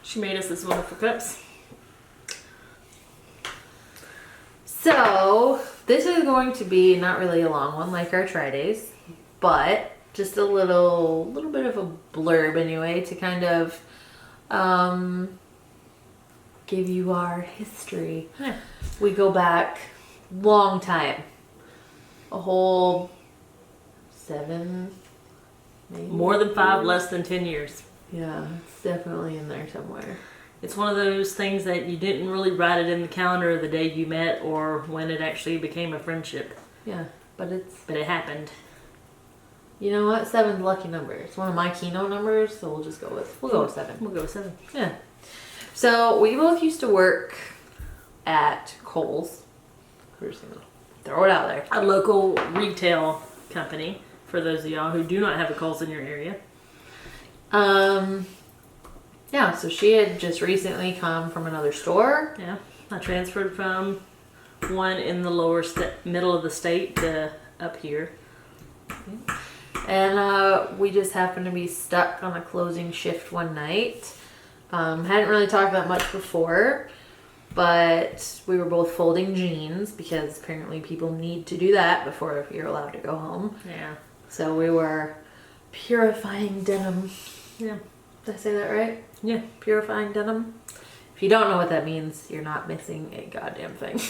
She made us this wonderful cups. So, this is going to be not really a long one like our Try-Days, but just a little bit of a blurb anyway to kind of give you our history. Yeah. We go back long time. A whole 7, maybe. More than 5, less than 10 years. Yeah, it's definitely in there somewhere. It's one of those things that you didn't really write it in the calendar the day you met or when it actually became a friendship. Yeah, but it happened. You know what? 7's lucky number. It's one of my keynote numbers, so we'll go with 7. We'll go with 7. Yeah. So we both used to work at Kohl's. We're just gonna throw it out there. A local retail company for those of y'all who do not have a Kohl's in your area. Yeah, so she had just recently come from another store. Yeah. I transferred from one in the middle of the state to up here. And we just happened to be stuck on a closing shift one night. Hadn't really talked that much before, but we were both folding jeans because apparently people need to do that before you're allowed to go home. Yeah. So we were purifying denim. Yeah. Did I say that right? Yeah. Purifying denim. If you don't know what that means, you're not missing a goddamn thing.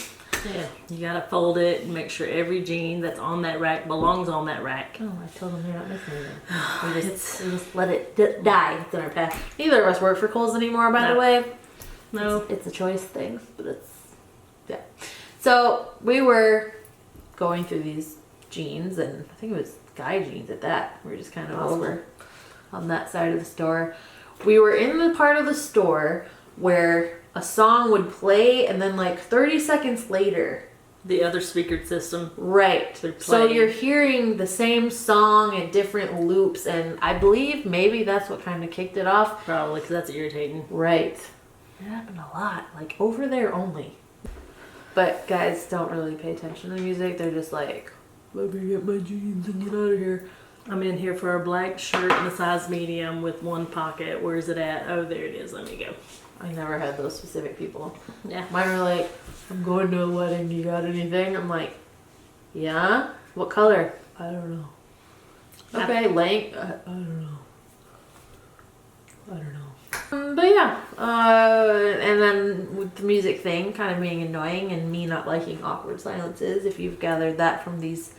Yeah. You gotta fold it and make sure every jean that's on that rack belongs on that rack. Oh, I told them you're not missing anything. We just let it die. It's in our past. Neither of us work for Kohl's anymore, by the way. No. It's a choice thing, but it's, yeah. So we were going through these jeans, and I think it was guy jeans at that. We were just kind of over on that side of the store. We were in the part of the store where a song would play, and then like 30 seconds later, The other speaker system. right. would So play. you're hearing the same song in different loops, and I believe maybe that's what kind of kicked it off. Probably, because that's irritating. Right. It happened a lot, like over there only. But guys don't really pay attention to the music. They're just like, let me get my jeans and get out of here. I'm in here for a black shirt in a size medium with one pocket. Where's it at? Oh, there it is. Let me go. I never had those specific people. Yeah. Mine were like, I'm going to a wedding. You got anything? I'm like, yeah. What color? I don't know. Okay, length. I don't know. I don't know. But yeah, and then with the music thing kind of being annoying and me not liking awkward silences, if you've gathered that from these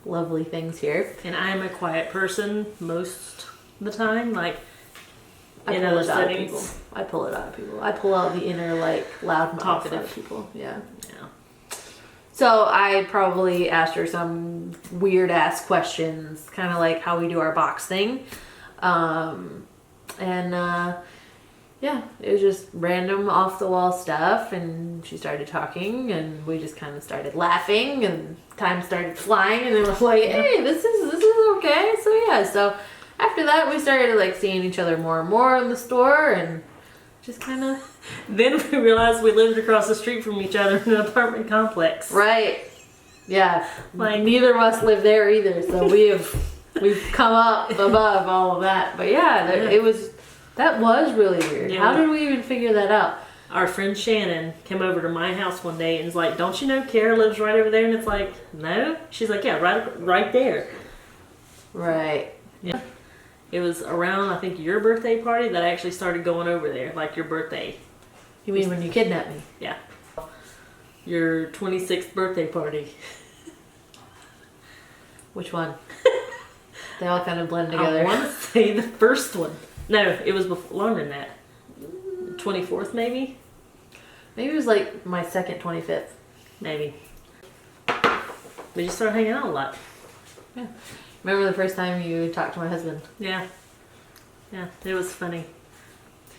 lovely things here. And I'm a quiet person most of the time. Like, I in pull other it out of settings. people. I pull it out of people. I pull out the inner, like, loud mouth out Talkative. of people. Yeah. Yeah. So I probably asked her some weird ass questions, kind of like how we do our box thing. Yeah, it was just random off the wall stuff, and she started talking, and we just kind of started laughing, and time started flying, and it was like, hey, this is okay. So after that, we started like seeing each other more and more in the store, and just kind of Then we realized we lived across the street from each other in an apartment complex. right, yeah. Like, Neither of us live there either, so we've come up above all of that. But yeah, that was really weird. Yeah. How did we even figure that out? our friend Shannon came over to my house one day and was like, don't you know Kara lives right over there? And it's like, no. She's like, yeah, right there. Right. Yeah. It was around, I think, your birthday party that I actually started going over there, like your birthday. You mean when you kidnapped me? Yeah. Your 26th birthday party. Which one? They all kind of blend I together. want to say the first one. No, it was longer than that. 24th, maybe? Maybe it was like my second 25th. Maybe. We just started hanging out a lot. Yeah. Remember the first time you talked to my husband? Yeah. Yeah, it was funny.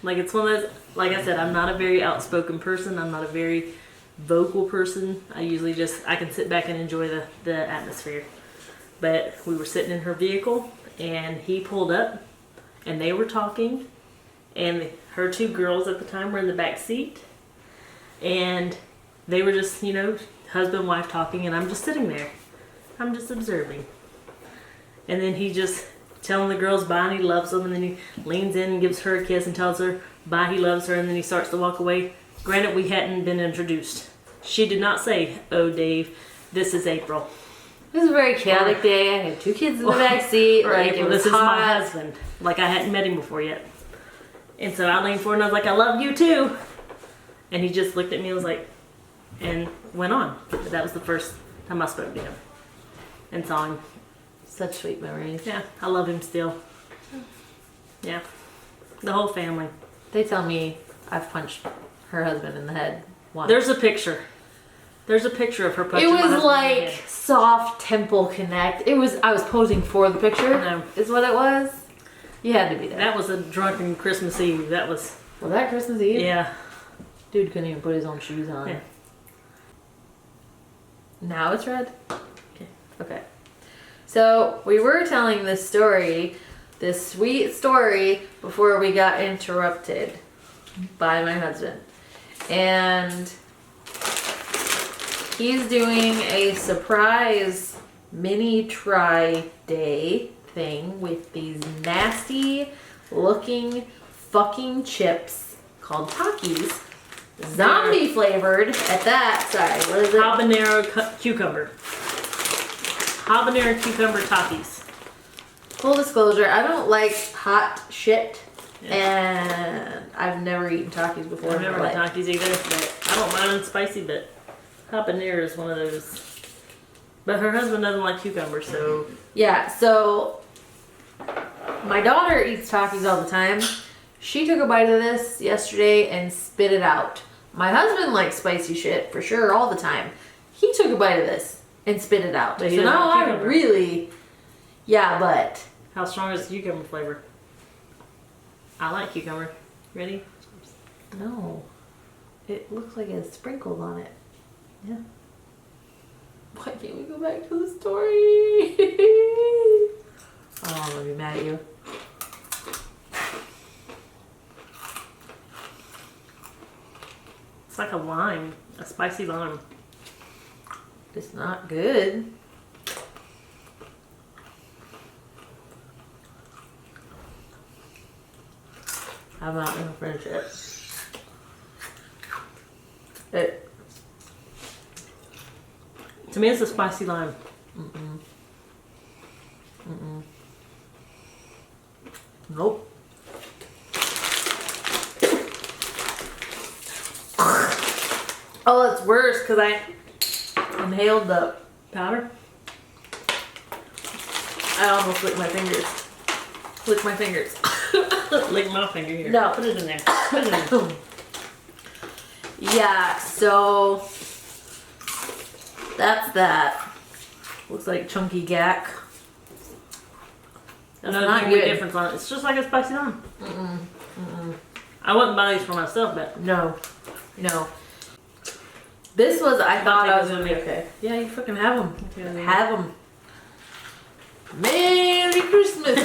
Like, it's one of those, like I said, I'm not a very outspoken person. I'm not a very vocal person. I usually I can sit back and enjoy the atmosphere. But we were sitting in her vehicle, and he pulled up, and they were talking, and her two girls at the time were in the back seat, and they were just, husband and wife talking, and I'm just sitting there. I'm just observing. And then he just telling the girls bye and he loves them, and then he leans in and gives her a kiss and tells her bye, he loves her, and then he starts to walk away. Granted, we hadn't been introduced. She did not say, "Oh, Dave, this is April." It was a very chaotic day. I had 2 kids in the back seat. Or Like, April, it was this is my hot. husband. Like, I hadn't met him before yet. And so I leaned forward and I was like, "I love you too." And he just looked at me and was like, and went on. But that was the first time I spoke to him and saw him. Such sweet memories. Yeah, I love him still. Yeah, the whole family. They tell me I've punched her husband in the head once. There's a picture. There's a picture of her punching It my was husband in the like head. soft temple connect. I was posing for the picture. No. Is what it was. You had to be there. That was a drunken Christmas Eve. That was, Was that Christmas Eve? yeah. Dude couldn't even put his own shoes on. Yeah. Now it's red? Okay. Okay. So we were telling this story, this sweet story, before we got interrupted by my husband. And he's doing a surprise mini try day thing with these nasty looking fucking chips called Takis. Zombie flavored at that. Sorry, what is it? Habanero cucumber. Habanero cucumber Takis. Full disclosure, I don't like hot shit. Yeah. And I've never eaten Takis before. I've in never my had life. Takis either, but I don't mind spicy, but habanero is one of those. But her husband doesn't like cucumber, so Yeah, so my daughter eats Takis all the time. She took a bite of this yesterday and spit it out. My husband likes spicy shit for sure all the time. He took a bite of this and spit it out. But he So doesn't now like I cucumber. really, yeah, but how strong is the cucumber flavor? I like cucumber. Ready? no, it looks like it's sprinkled on it. Yeah. Why can't we go back to the story? Oh, I'm gonna be mad at you. It's like a lime, a spicy lime. It's not good. I'm not gonna finish it. To me, it's a spicy lime. Nope. Oh, it's worse because I inhaled the Powder? I almost licked my fingers. Lick my fingers. Lick my finger here. No. Put it in there. Put it in there. Yeah, so that's that. Looks like chunky gack. There's That's no not big good. difference on it. It's just like a spicy lime. I wouldn't buy these for myself, but No. This was, I thought I was take gonna this be with okay. Yeah, you fucking have them. Okay. Have them. Merry Christmas.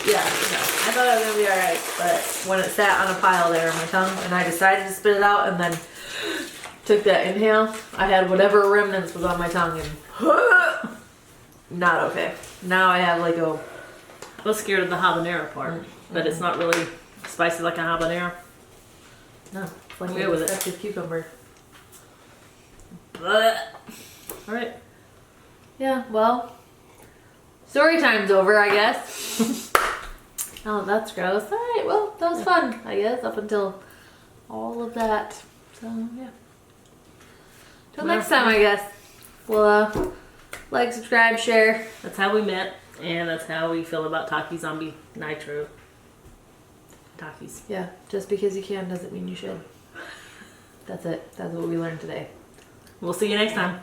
Yeah, no. I thought I was gonna be alright, but when it sat on a pile there on my tongue and I decided to spit it out and then took that inhale, I had whatever remnants was on my tongue and not okay. Now I have like a I was scared of the habanero part. But it's not really spicy like a habanero. no, it's like I'm good a with it. defective cucumber. Alright. Yeah, well, story time's over, I guess. Oh, that's gross. All right, well, that was fun, I guess, up until all of that. So, yeah. Till Well, next time, I guess. We'll like, subscribe, share. That's how we met, and that's how we feel about Taki Zombie Nitro. Takis. Yeah, just because you can doesn't mean you should. That's it. That's what we learned today. We'll see you next time.